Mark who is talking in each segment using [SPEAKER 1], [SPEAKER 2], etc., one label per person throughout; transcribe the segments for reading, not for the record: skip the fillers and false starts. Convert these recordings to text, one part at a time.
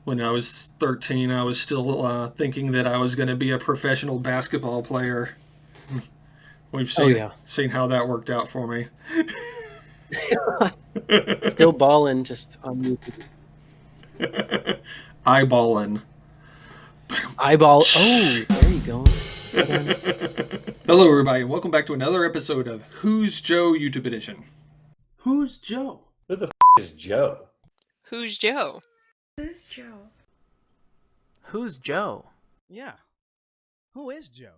[SPEAKER 1] When I was 13, I was still thinking that I was going to be a professional basketball player. We've
[SPEAKER 2] Oh
[SPEAKER 1] seen
[SPEAKER 2] yeah,
[SPEAKER 1] seen how that worked out for me.
[SPEAKER 2] still balling just on YouTube.
[SPEAKER 1] Eyeballing.
[SPEAKER 2] Eyeball. Oh, there you go. Well done.
[SPEAKER 1] Hello, everybody, and welcome back to another episode of Who's Joe YouTube Edition.
[SPEAKER 3] Who's Joe?
[SPEAKER 4] Who the is Joe?
[SPEAKER 5] Who's Joe?
[SPEAKER 6] Who's Joe?
[SPEAKER 3] Who's Joe?
[SPEAKER 7] Yeah. Who is Joe?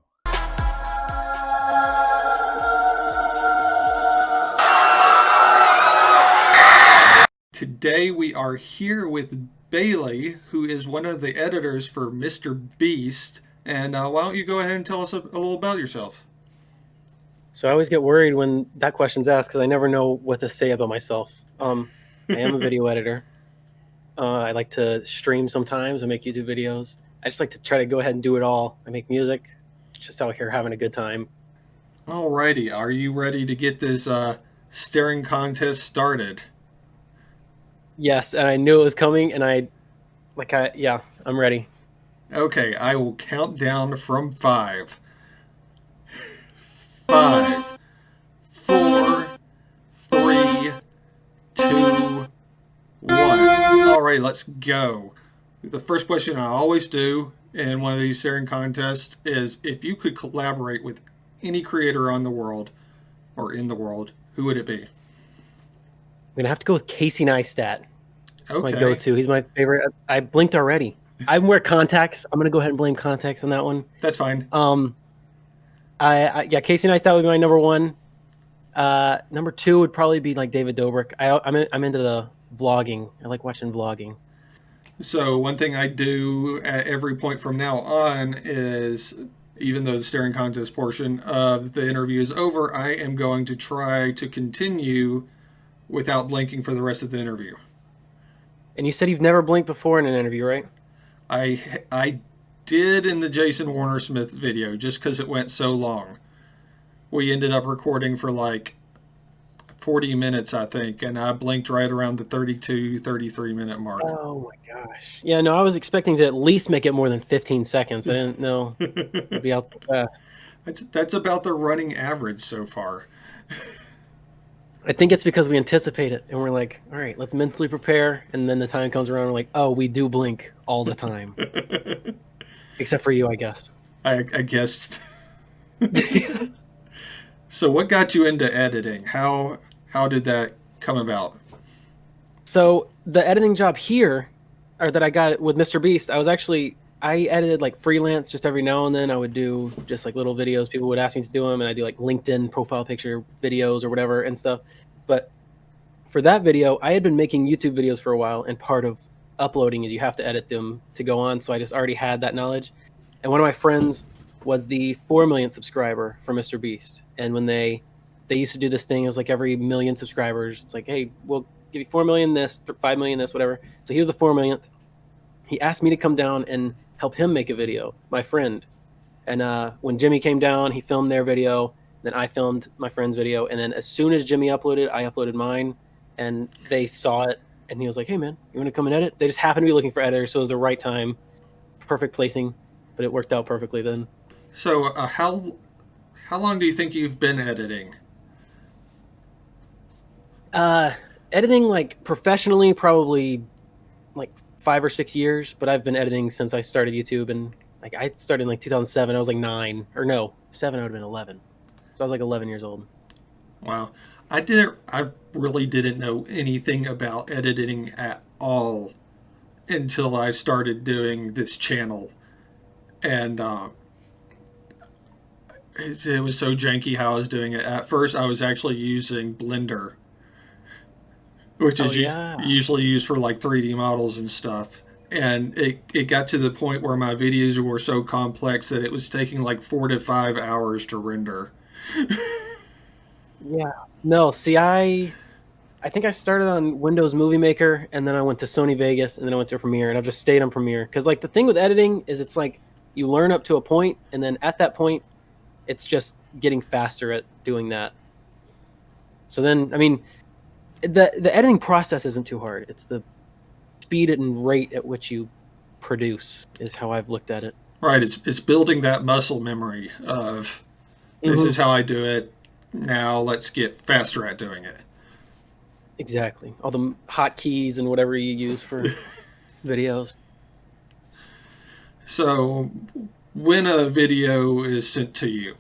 [SPEAKER 1] Today we are here with Bailey, who is one of the editors for Mr. Beast. And why don't you go ahead and tell us a little about yourself?
[SPEAKER 2] So I always get worried when that question's asked because I never know what to say about myself. I am a video editor. I like to stream sometimes and make YouTube videos. I just like to try to go ahead and do it all. I make music, just out here having a good time.
[SPEAKER 1] Alrighty, are you ready to get this staring contest started?
[SPEAKER 2] Yes, and I knew it was coming, and I'm ready.
[SPEAKER 1] Okay, I will count down from 5. 5, 4, 3, 2, 1. Alright, let's go. The first question I always do in one of these staring contests is if you could collaborate with any creator on the world, or in the world, who would it be?
[SPEAKER 2] I'm going to have to go with Casey Neistat. That's my
[SPEAKER 1] Okay.
[SPEAKER 2] go-to. He's my favorite. I blinked already. I wear contacts. I'm going to go ahead and blame contacts on that one.
[SPEAKER 1] That's fine.
[SPEAKER 2] Casey Neistat would be my number one. Number two would probably be like David Dobrik. I'm into the vlogging. I like watching vlogging.
[SPEAKER 1] So one thing I do at every point from now on is, even though the staring contest portion of the interview is over, I am going to try to continue without blinking for the rest of the interview.
[SPEAKER 2] And you said you've never blinked before in an interview, right?
[SPEAKER 1] I did in the Jason Warner Smith video, just because it went so long. We ended up recording for like 40 minutes, I think, and I blinked right around the 32, 33 minute mark.
[SPEAKER 2] Oh my gosh. Yeah, no, I was expecting to at least make it more than 15 seconds. I didn't know it'd be out so fast.
[SPEAKER 1] That's about the running average so far.
[SPEAKER 2] I think it's because we anticipate it and we're like, all right, let's mentally prepare. And then the time comes around, we're like, oh, we do blink all the time. Except for you, I guess.
[SPEAKER 1] I guess. So what got you into editing? How did that come about?
[SPEAKER 2] So the editing job here, or that I got with Mr. Beast, I edited like freelance just every now and then. I would do just like little videos. People would ask me to do them, and I do like LinkedIn profile picture videos or whatever and stuff. But for that video, I had been making YouTube videos for a while, and part of uploading is you have to edit them to go on. So I just already had that knowledge. And one of my friends was the 4 million subscriber for Mr. Beast. And when they used to do this thing, it was like every million subscribers, it's like, hey, we'll give you 4 million this, 5 million this, whatever. So he was the 4 millionth. He asked me to come down and help him make a video, my friend. And when Jimmy came down, he filmed their video. Then I filmed my friend's video. And then as soon as Jimmy uploaded, I uploaded mine. And they saw it. And he was like, hey, man, you want to come and edit? They just happened to be looking for editors, so it was the right time. Perfect placing. But it worked out perfectly then.
[SPEAKER 1] So how long do you think you've been editing?
[SPEAKER 2] Editing like professionally, probably like 5 or 6 years, but I've been editing since I started YouTube, and like I started in like 2007. I was like 9, or no, 7. I would have been 11. So I was like 11 years old.
[SPEAKER 1] Wow. I really didn't know anything about editing at all until I started doing this channel. And it was so janky how I was doing it. At first, I was actually using Blender, which is usually used for like 3D models and stuff. And it got to the point where my videos were so complex that it was taking like 4 to 5 hours to render.
[SPEAKER 2] Yeah. No, see, I think I started on Windows Movie Maker, and then I went to Sony Vegas, and then I went to Premiere, and I've just stayed on Premiere. Because like the thing with editing is it's like you learn up to a point, and then at that point, it's just getting faster at doing that. So then, I mean, the editing process isn't too hard. It's the speed and rate at which you produce is how I've looked at it.
[SPEAKER 1] Right, it's building that muscle memory of this is how I do it. Now let's get faster at doing it.
[SPEAKER 2] Exactly. All the hotkeys and whatever you use for videos.
[SPEAKER 1] So, when a video is sent to you,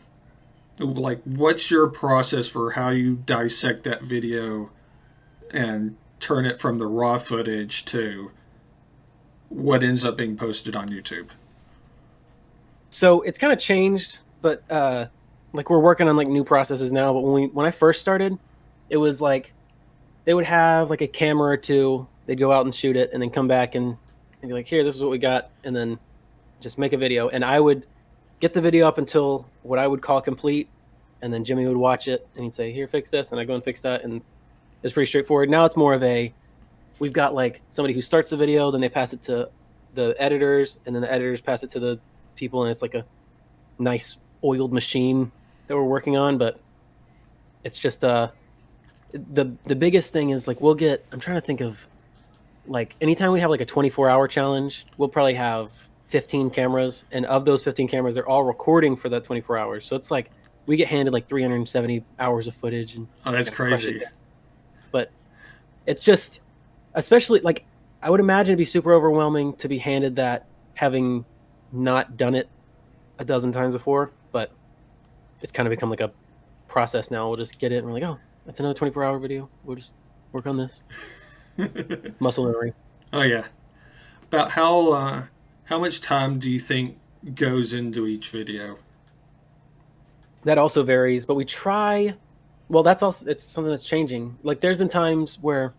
[SPEAKER 1] like, what's your process for how you dissect that video and turn it from the raw footage to what ends up being posted on YouTube?
[SPEAKER 2] So it's kind of changed, but like we're working on like new processes now. But when I first started, it was like they would have like a camera or two. They'd go out and shoot it, and then come back and be like, "Here, this is what we got," and then just make a video. And I would get the video up until what I would call complete, and then Jimmy would watch it and he'd say, "Here, fix this," and I go and fix that, and it's pretty straightforward. Now it's more of a we've got like somebody who starts the video, then they pass it to the editors, and then the editors pass it to the people, and it's like a nice oiled machine that we're working on. But it's just the biggest thing is like I'm trying to think of like anytime we have like a 24-hour challenge, we'll probably have 15 cameras, and of those 15 cameras, they're all recording for that 24 hours. So it's like we get handed like 370 hours of footage, and
[SPEAKER 1] Oh, that's crazy.
[SPEAKER 2] but it's just, especially like I would imagine it'd be super overwhelming to be handed that, having not done it a dozen times before. But it's kind of become like a process now. We'll just get it and we're like, oh, that's another 24-hour video. We'll just work on this. Muscle memory.
[SPEAKER 1] Oh yeah. About how much time do you think goes into each video?
[SPEAKER 2] That also varies, but we try. Well, that's also, it's something that's changing. Like there's been times where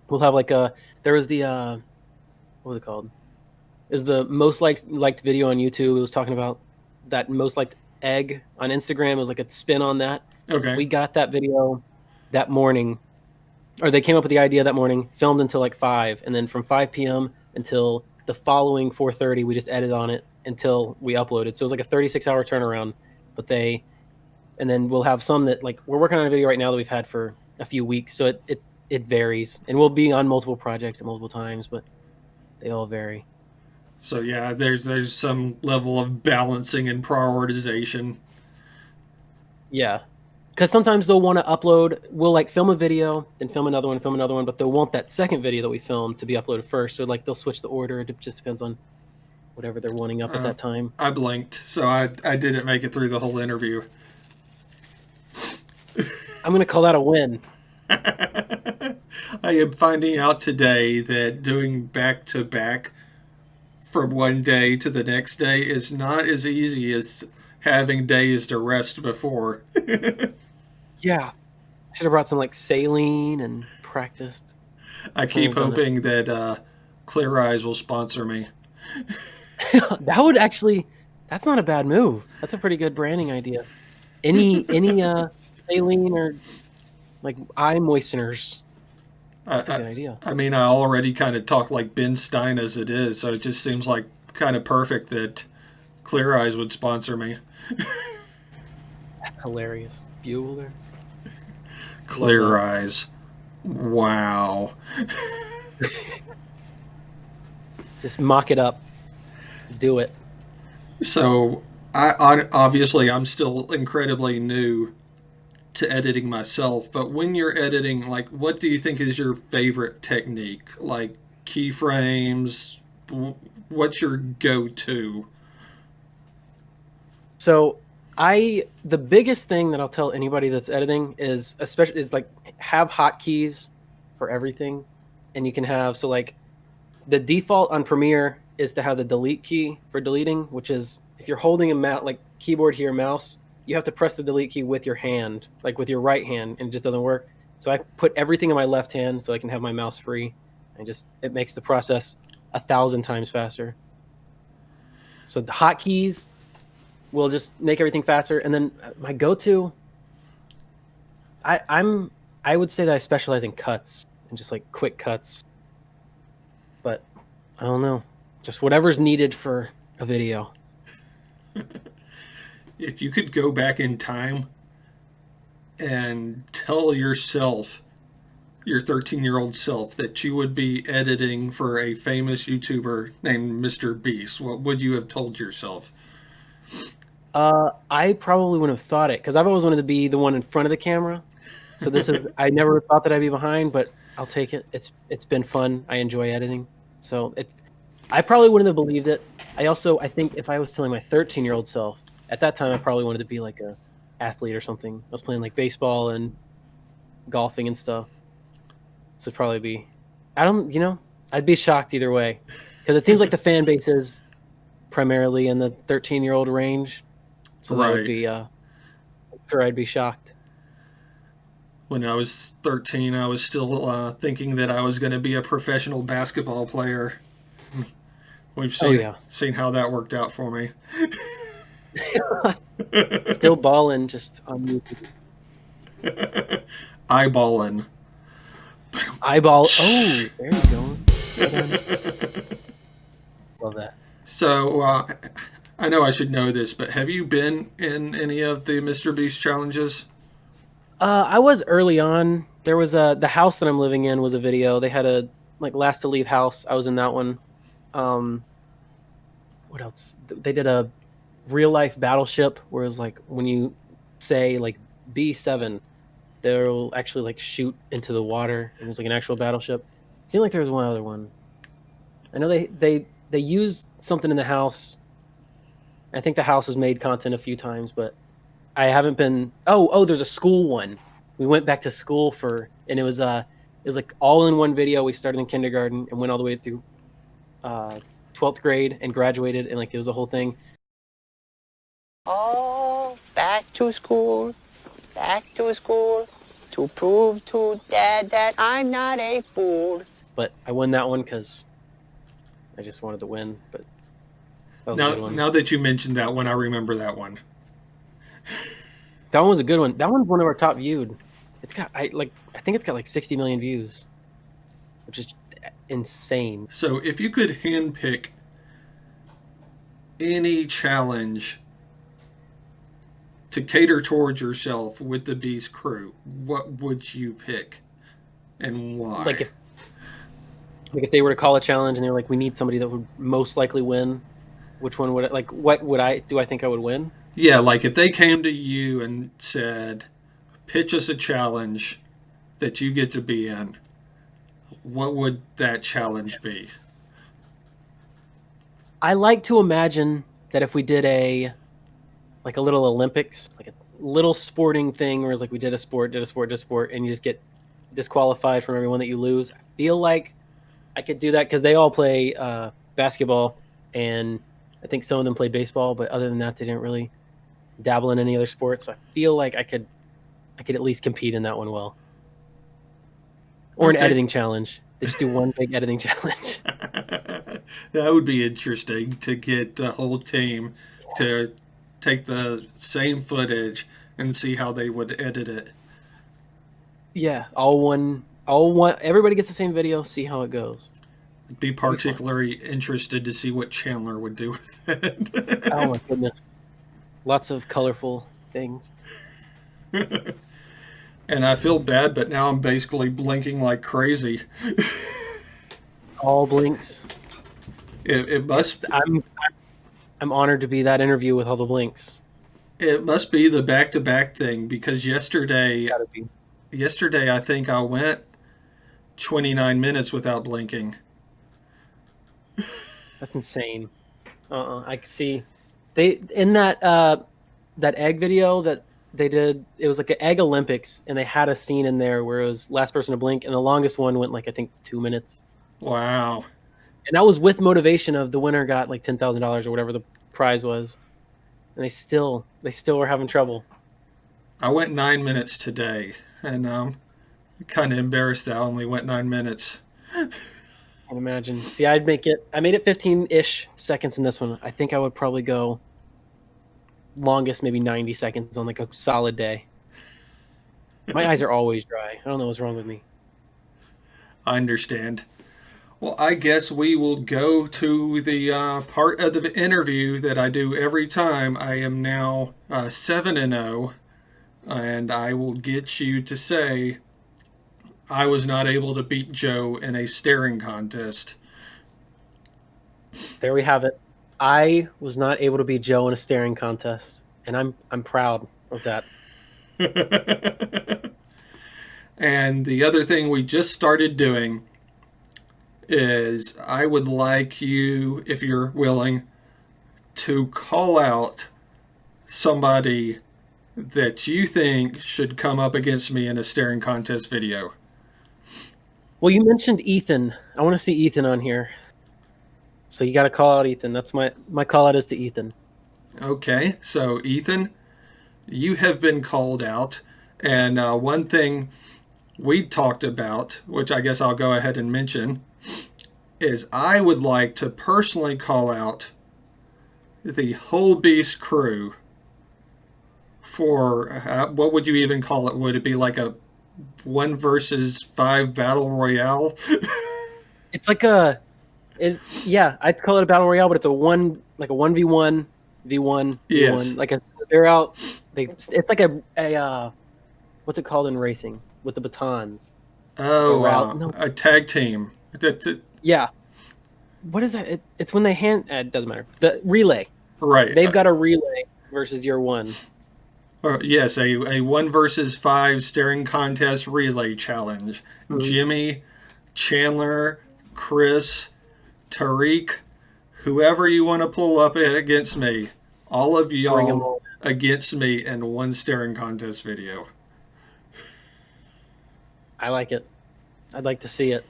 [SPEAKER 2] we'll have like there was the what was it called? Is the most liked video on YouTube. It was talking about that most liked egg on Instagram. It was like a spin on that.
[SPEAKER 1] Okay.
[SPEAKER 2] We got that video that morning, or they came up with the idea that morning, filmed until like 5, and then from 5 p.m. until the following 4:30, we just edited on it until we uploaded. So it was like a 36-hour turnaround. But and then we'll have some that like we're working on a video right now that we've had for a few weeks. So it varies, and we'll be on multiple projects at multiple times, but they all vary.
[SPEAKER 1] So yeah, there's some level of balancing and prioritization.
[SPEAKER 2] Yeah. Because sometimes they'll want to upload, we'll like film a video, then film another one, but they'll want that second video that we filmed to be uploaded first. So like they'll switch the order. It just depends on whatever they're wanting up at that time.
[SPEAKER 1] I blinked, so I didn't make it through the whole interview.
[SPEAKER 2] I'm going to call that a win.
[SPEAKER 1] I am finding out today that doing back-to-back from one day to the next day is not as easy as having days to rest before.
[SPEAKER 2] Yeah. Should have brought some like saline and practiced.
[SPEAKER 1] I keep hoping that Clear Eyes will sponsor me.
[SPEAKER 2] That would actually, that's not a bad move. That's a pretty good branding idea. Any saline or like eye moisteners. That's a good idea.
[SPEAKER 1] I mean, I already kind of talk like Ben Stein as it is, so it just seems like kind of perfect that Clear Eyes would sponsor me.
[SPEAKER 2] That's hilarious. Bueller.
[SPEAKER 1] Clear Eyes. Wow.
[SPEAKER 2] Just mock it up. Do it.
[SPEAKER 1] So, obviously I'm still incredibly new to editing myself, but when you're editing, like, what do you think is your favorite technique? Like keyframes? What's your go-to?
[SPEAKER 2] So the biggest thing that I'll tell anybody that's editing is like have hotkeys for everything. And you can have, so like the default on Premiere is to have the delete key for deleting, which is if you're holding a mouse, like keyboard here, mouse, you have to press the delete key with your hand, like with your right hand, and it just doesn't work. So I put everything in my left hand so I can have my mouse free, and it makes the process 1,000 times faster. So the hotkeys will just make everything faster. And then my go-to, I would say that I specialize in cuts and just like quick cuts, but I don't know, just whatever's needed for a video.
[SPEAKER 1] If you could go back in time and tell yourself your 13-year-old self that you would be editing for a famous YouTuber named Mr. Beast, what would you have told yourself?
[SPEAKER 2] I probably wouldn't have thought it because I've always wanted to be the one in front of the camera. So this is I never thought that I'd be behind, but I'll take it. It's been fun. I enjoy editing. So I probably wouldn't have believed it. I think if I was telling my 13-year-old self at that time, I probably wanted to be like a athlete or something. I was playing like baseball and golfing and stuff. So it'd probably be I'd be shocked either way because it seems like the fan base is primarily in the 13-year-old range. So that would
[SPEAKER 1] Right.
[SPEAKER 2] be I'm sure I'd be shocked.
[SPEAKER 1] When I was 13, I was still thinking that I was going to be a professional basketball player. We've
[SPEAKER 2] Oh yeah.
[SPEAKER 1] seen how that worked out for me.
[SPEAKER 2] Still balling just on YouTube.
[SPEAKER 1] Eyeballing.
[SPEAKER 2] Eyeball. Oh, there you go. Love that.
[SPEAKER 1] So, I know I should know this, but have you been in any of the Mr. Beast challenges?
[SPEAKER 2] I was early on. There was the house that I'm living in was a video. They had a like last to leave house. I was in that one. What else? They did a real life battleship where it's like when you say like B7, they'll actually like shoot into the water and it's like an actual battleship. It seemed like there was one other one. I know they used something in the house. I think the house has made content a few times, but I haven't been. Oh, there's a school one. We went back to school and it was like all in one video. We started in kindergarten and went all the way through 12th grade and graduated, and like it was a whole thing.
[SPEAKER 5] Oh, back to school to prove to Dad that I'm not a fool.
[SPEAKER 2] But I won that one because I just wanted to win. But that was a good one.
[SPEAKER 1] Now that you mentioned that one, I remember that one.
[SPEAKER 2] That one was a good one. That one's one of our top viewed. It's got I think it's got like 60 million views, which is insane.
[SPEAKER 1] So, if you could handpick any challenge to cater towards yourself with the Beast crew, what would you pick and why?
[SPEAKER 2] Like if they were to call a challenge and they were like, we need somebody that would most likely win, which one would what would I think I would win?
[SPEAKER 1] Yeah, like if they came to you and said, pitch us a challenge that you get to be in, what would that challenge be?
[SPEAKER 2] I like to imagine that if we did a little Olympics, like a little sporting thing where it's like we did a sport, and you just get disqualified from everyone that you lose. I feel like I could do that because they all play basketball, and I think some of them play baseball, but other than that, they didn't really dabble in any other sport. So I feel like I could at least compete in that one well. Or an editing challenge. They just do one big editing challenge.
[SPEAKER 1] That would be interesting to get the whole team to take the same footage and see how they would edit it.
[SPEAKER 2] Yeah, all one. Everybody gets the same video. See how it goes.
[SPEAKER 1] Be particularly interested to see what Chandler would do with it.
[SPEAKER 2] Oh my goodness, lots of colorful things.
[SPEAKER 1] And I feel bad, but now I'm basically blinking like crazy.
[SPEAKER 2] All blinks.
[SPEAKER 1] It must.
[SPEAKER 2] I'm honored to be that interview with all the blinks.
[SPEAKER 1] It must be the back-to-back thing because yesterday I think I went 29 minutes without blinking.
[SPEAKER 2] That's insane. I can see they in that egg video that they did. It was like an egg Olympics, and they had a scene in there where it was last person to blink, and the longest one went like I think 2 minutes.
[SPEAKER 1] Wow.
[SPEAKER 2] And that was with motivation of the winner got like $10,000 or whatever the prize was, and they still were having trouble.
[SPEAKER 1] I went 9 minutes today, and kind of embarrassed that I only went 9 minutes.
[SPEAKER 2] I can imagine. See, I made it 15-ish seconds in this one. I think I would probably go longest maybe 90 seconds on like a solid day. My eyes are always dry. I don't know what's wrong with me.
[SPEAKER 1] I understand. Well, I guess we will go to the part of the interview that I do every time. I am now 7-0, and I will get you to say, I was not able to beat Joe in a staring contest.
[SPEAKER 2] There we have it. I was not able to beat Joe in a staring contest, and I'm proud of that.
[SPEAKER 1] And the other thing we just started doing is I would like you, if you're willing, to call out somebody that you think should come up against me in a staring contest video.
[SPEAKER 2] Well, you mentioned Ethan. I want to see Ethan on here. So you got to call out Ethan. That's my call out is to Ethan.
[SPEAKER 1] Okay, so Ethan, you have been called out. And one thing we talked about, which I guess I'll go ahead and mention, is I would like to personally call out the whole Beast crew for, what would you even call it? Would it be like a 1 versus 5 battle royale?
[SPEAKER 2] It's like yeah, I'd call it a battle royale, but it's a 1v1, v1,
[SPEAKER 1] Yes.
[SPEAKER 2] v1. Like they're out. It's like a what's it called in racing with the batons?
[SPEAKER 1] Oh,
[SPEAKER 2] No.
[SPEAKER 1] a tag team.
[SPEAKER 2] Yeah. What is that? It's when they it doesn't matter. The relay.
[SPEAKER 1] Right.
[SPEAKER 2] They've got a relay versus your one.
[SPEAKER 1] Yes, a 1 versus 5 staring contest relay challenge.
[SPEAKER 2] Mm-hmm.
[SPEAKER 1] Jimmy, Chandler, Chris, Tariq, whoever you want to pull up against me, all of
[SPEAKER 2] Bring 'em
[SPEAKER 1] y'all
[SPEAKER 2] all.
[SPEAKER 1] against me in one staring contest video.
[SPEAKER 2] I like it. I'd like to see it.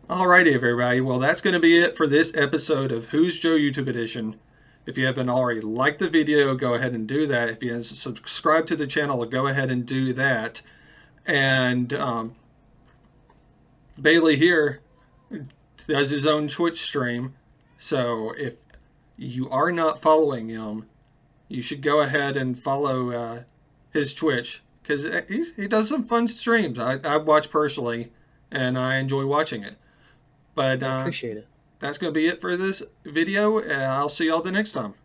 [SPEAKER 1] Alrighty, everybody. Well, that's going to be it for this episode of Who's Joe YouTube Edition. If you haven't already liked the video, go ahead and do that. If you haven't subscribed to the channel, go ahead and do that. And Bailey here does his own Twitch stream. So if you are not following him, you should go ahead and follow his Twitch, because he does some fun streams. I watch personally, and I enjoy watching it. But
[SPEAKER 2] I appreciate it.
[SPEAKER 1] that's going to be it for this video. I'll see y'all the next time.